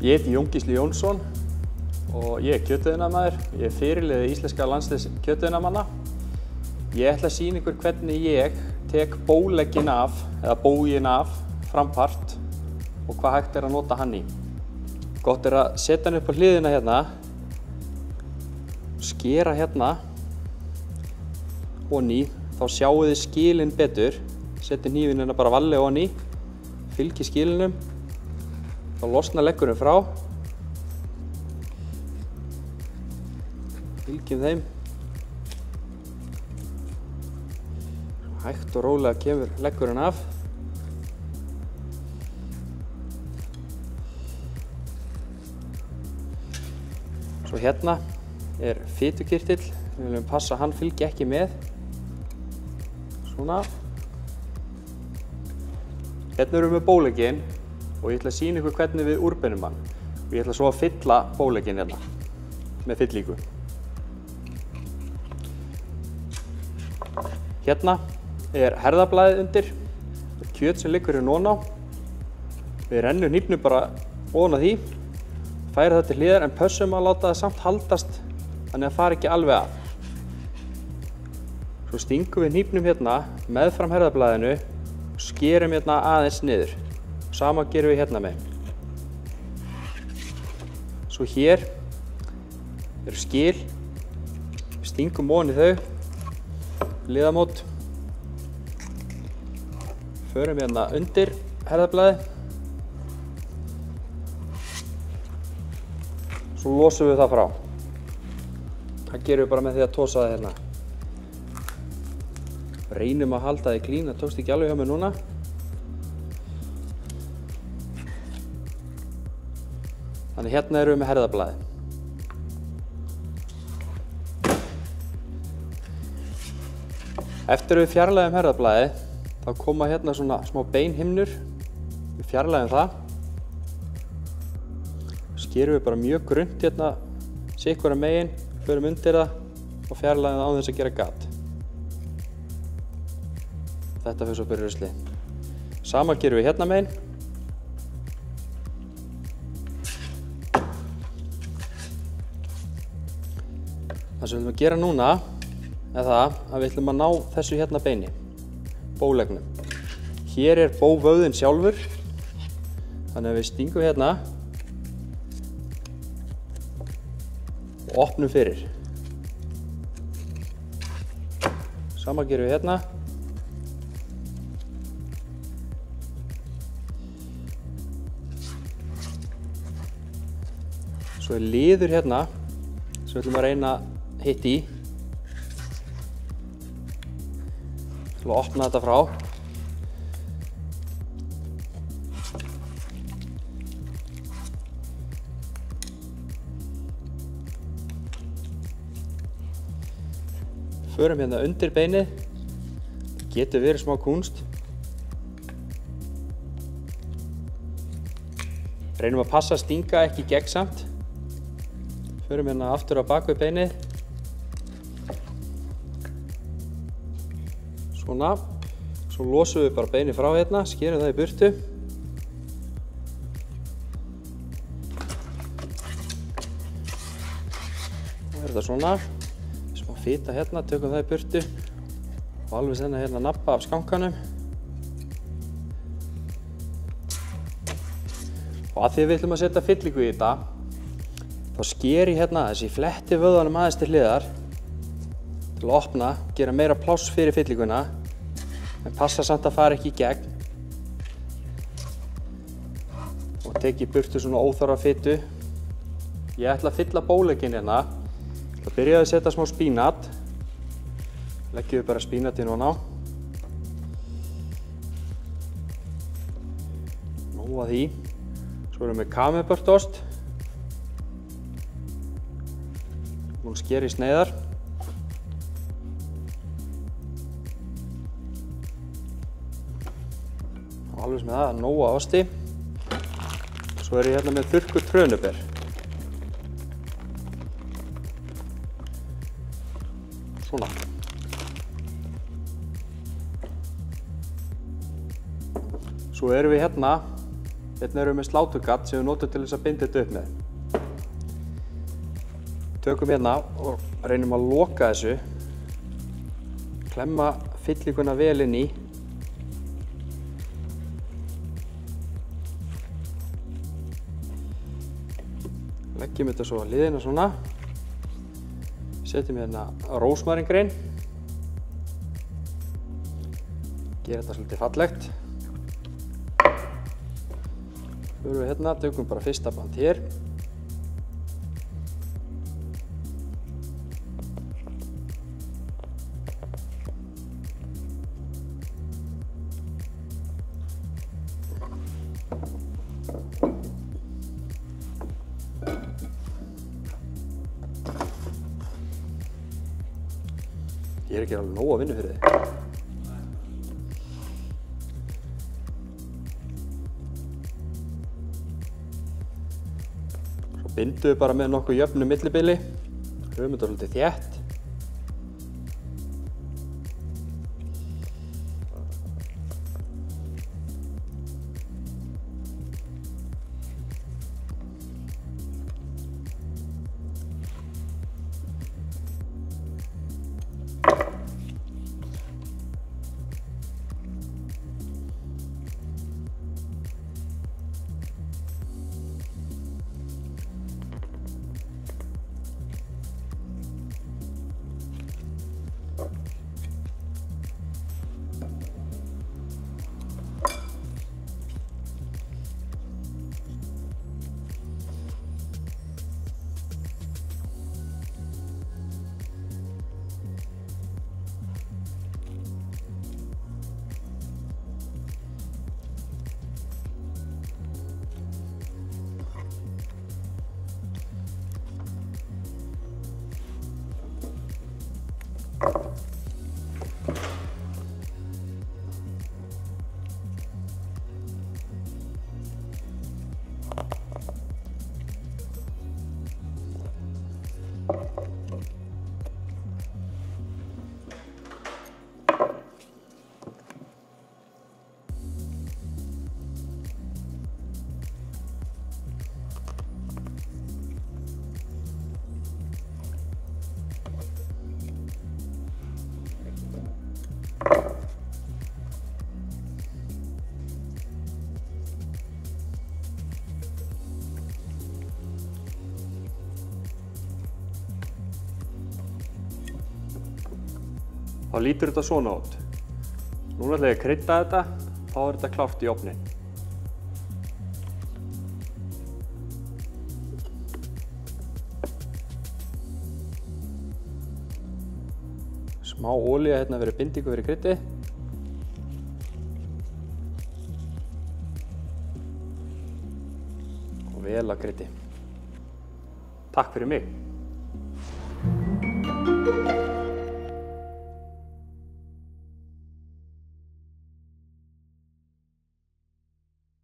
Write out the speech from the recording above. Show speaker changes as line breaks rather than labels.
Ég heiti Jón Gísli Jónsson og ég kjötiðnaðarmaður. Ég fyrirliði íslenska landsliðs kjötiðnaðarmanna. Ég ætla að sýna ykkur hvernig ég tek bólegginn af, eða bóginn af, frampart og hvað hægt að nota hann í. Gott að setja hann upp á hliðina hérna, skera hérna onni, þá sjáu þið skilin betur. Setja hnífinn hérna bara varlega onni, fylgi skilinum, þá losna leggurinn frá. Fylgjum þeim. Hægt og rólega kemur leggurinn af. Svo hérna er fitukirtill. Við viljum passa að hann fylgi ekki með. Svona. Hérna erum við með bólegginn og ég ætla að sýna ykkur hvernig við úrbeinum hann. Og ég ætla svo að fylla bólegginn hérna með fyllingu. Hérna er herðablaðið undir, kjöt sem liggur hérna ofan á. Við rennum hnífnum bara ofan á því, færa það til hliðar en pössum að láta það samt haldast þannig að fara ekki alveg af. Svo stingum við hnífnum hérna meðfram herðablaðinu og skerum hérna aðeins niður. Sama gerum við hérna með. Svo hér eru skil, við stingum ofan í þau, liðamót. Förum hérna undir herðablaðið. Svo losum við það frá. Það gerum við bara með því að tósa það hérna. Reynum að halda því klín, það tókst ekki alveg hjá mig núna. Þannig hérna erum við með herðablaðið. Eftir við fjarlægjum herðablaðið, þá koma hérna svona smá beinhimnur. Við fjarlægjum það. Skerum við bara mjög grunnt hérna, sitt hvora megin, förum undir það og fjarlægjum það án þess að gera gat. Þetta fyrir svo byrja rusli. Sama gerum við hérna megin. Það sem við ætlum að gera núna er það að við ætlum að ná þessu hérna beini, bóleggnum. Hér er bóvöðin sjálfur, þannig að við stingum hérna og opnum fyrir. Sama gerum við hérna. Svo er liður hérna sem við ætlum að reyna að hitta í. Til að opna þetta frá. Förum hérna undir beinið. Getur verið smá kúnst. Reynum að passa að stinga ekki geggsamt. Förum hérna aftur á bak við beinið. Svona. Svo losum við bara beinið frá hérna, skerum það í burtu. Og er þetta svona. Smá fita hérna, tökum það í burtu. Og alveg senna hérna nappa af skankanum. Og að því við ætlum að setja fyllingu í þetta, þá sker ég hérna þessi fletti vöðvanum aðeins til hliðar til að opna, gera meira pláss fyrir fyllinguna, en passa samt að fara ekki í gegn. Og tek ég burtu svona óþarfa fitu. Ég ætla að fylla bólegginn hérna. Þá byrja ég að setja smá spínat. Leggjum við bara spínatinn ofan á. Nóg af því. Svo erum við camembert-ost. Búin að skera í sneiðar. Og alveg með það, nóg af osti. Svo er ég hérna með þurrkuð trönuber. Svona. Svo erum við hérna Hérna erum við með sláturgadd sem við notum til þess að binda þetta upp með. Tökum hérna og reynum að loka þessu. Klemma fyllinguna vel inn í. Leggjum þetta svo á hliðina svona. Setjum hérna rósmaríngrein. Gera þetta svolítið fallegt. Förum við hérna, tökum bara fyrsta band hér. Ég ekki alveg nóg að vinna fyrir þig. Svo bindum við bara með nokkuð jöfnu millibili. Höfum þetta svolítið þétt. Þá lítur þetta svona út. Núna ætla ég að krydda þetta, þá er þetta klárt í ofninn. Smá olía hérna verið bindingu fyrir kryddið. Og vel að kryddi. Takk fyrir mig.